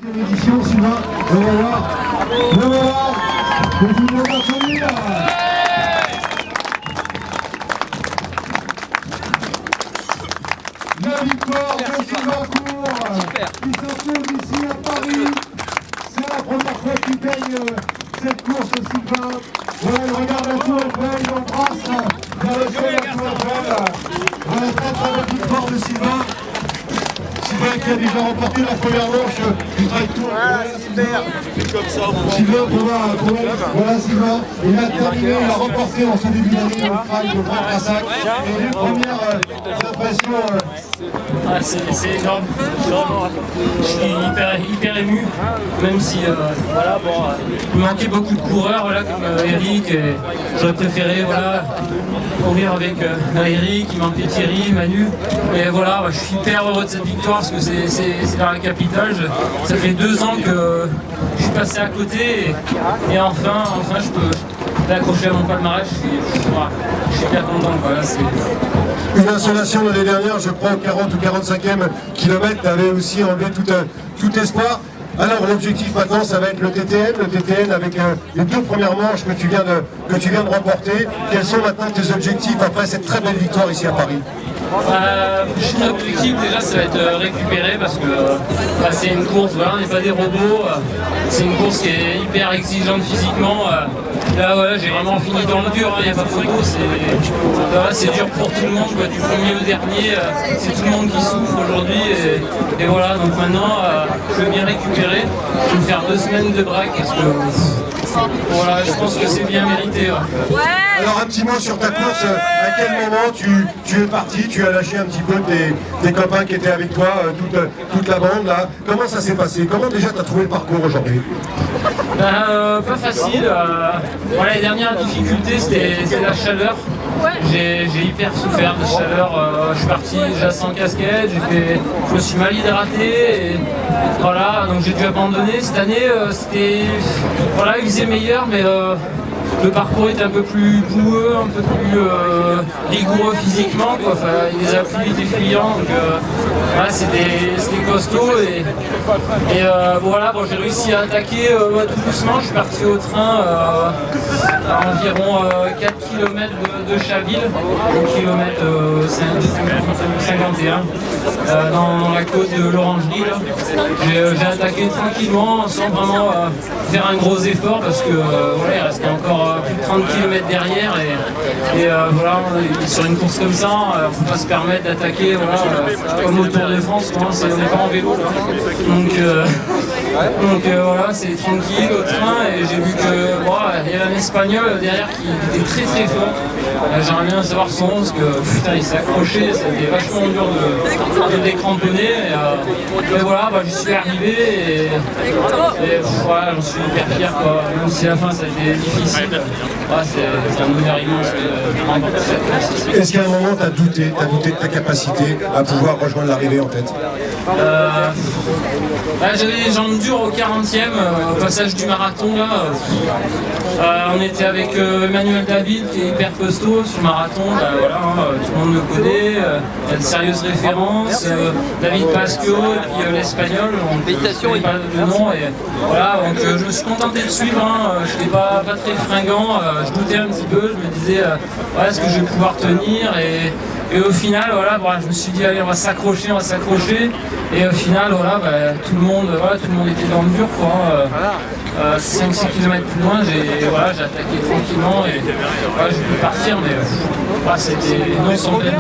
Édition, Sylvain, le voilà, que tout le monde applaudir. La victoire de Sylvain Court, qui s'impose ici à Paris. C'est la première fois qu'il gagne cette course, Sylvain. Voilà, il regarde la tour Eiffel, il embrasse vers le ciel la tour Eiffel. Voilà, très belle victoire de Sylvain. Sylvain qui a déjà remporté la première manche du Trail Tour. Voilà, super. Comme ça, Sylvain, voilà Sylvain, il a terminé, il a remporté en ce début d'année le Trail de Grand Brassac. Et les premières impressions. Ah, c'est énorme. Je suis hyper ému, même si voilà, bon, il manquait beaucoup de coureurs voilà, comme Eric. Et j'aurais préféré voilà, courir avec Eric, il manquait Thierry, Manu. Et voilà, je suis hyper heureux de cette victoire parce que c'est dans la capitale. Ça fait 2 ans que je suis passé à côté et enfin je peux accrocher à mon palmarès. Je suis bien content. Voilà, une insolation l'année dernière, je crois au 40 ou 45e kilomètre, tu avais aussi enlevé tout espoir. Alors l'objectif maintenant, ça va être le TTN avec les 2 premières manches que tu viens de remporter. Quels sont maintenant tes objectifs après cette très belle victoire ici à Paris? Prochain objectif déjà ça va être récupérer parce que c'est une course, voilà, on n'est pas des robots, c'est une course qui est hyper exigeante physiquement. Là voilà, j'ai vraiment fini dans le dur, il n'y a pas de photo, c'est dur pour tout le monde, quoi, du premier au dernier, c'est tout le monde qui souffre aujourd'hui et voilà, donc maintenant je veux bien récupérer, je vais me faire 2 semaines de break parce que voilà, je pense que c'est bien mérité. Ouais. Alors un petit mot sur ta course, à quel moment tu es parti, tu as lâché un petit peu tes copains qui étaient avec toi, toute la bande là. Comment ça s'est passé? Comment déjà tu as trouvé le parcours aujourd'hui? Pas facile. Voilà, les dernières difficultés c'était la chaleur. J'ai hyper souffert de chaleur. Je suis parti déjà sans casquette, je me suis mal hydraté. Et voilà, donc j'ai dû abandonner. Cette année, voilà, il faisait meilleur, mais le parcours était un peu plus boueux, un peu plus rigoureux physiquement, quoi. Enfin, les appuis étaient fuyants, donc voilà, c'était costaud. Et voilà, bon, j'ai réussi à attaquer tout doucement. Je suis parti au train à environ 4 km de Chaville, au kilomètre 51, dans la côte de l'Orangerie. J'ai attaqué tranquillement, sans vraiment faire un gros effort, parce que voilà, il restait encore plus de 30 km derrière et voilà, sur une course comme ça, on ne peut pas se permettre d'attaquer voilà, comme au Tour de France, on n'est pas en vélo. Donc voilà, c'est tranquille au train et j'ai vu que voilà, il y avait un Espagnol derrière qui était très fort. J'aimerais bien savoir son nom parce que putain il s'est accroché, c'était vachement dur de décramponner. Et voilà, j'y suis arrivé et voilà, j'en suis hyper fier quoi. Même si la fin ça a été difficile, c'est un bonheur immense de remporter cette course. Est-ce qu'à un moment tu as douté de ta capacité à pouvoir rejoindre l'arrivée en tête? J'avais les jambes dures au 40e, au passage du marathon là. On était avec Emmanuel David qui est hyper costaud sur le marathon, voilà, tout le monde le connaît, il y a de sérieuses références, David Pasquio et puis l'Espagnol, on ne connaît pas le nom, et voilà, donc je me suis contenté de suivre, je n'étais pas très fringant, je doutais un petit peu, je me disais est-ce que je vais pouvoir tenir et au final, voilà, je me suis dit allez on va s'accrocher, et au final, voilà, tout le monde était dans le dur, quoi. 5-6 km plus loin, j'ai attaqué tranquillement et j'ai pu partir, mais c'était non sans peine.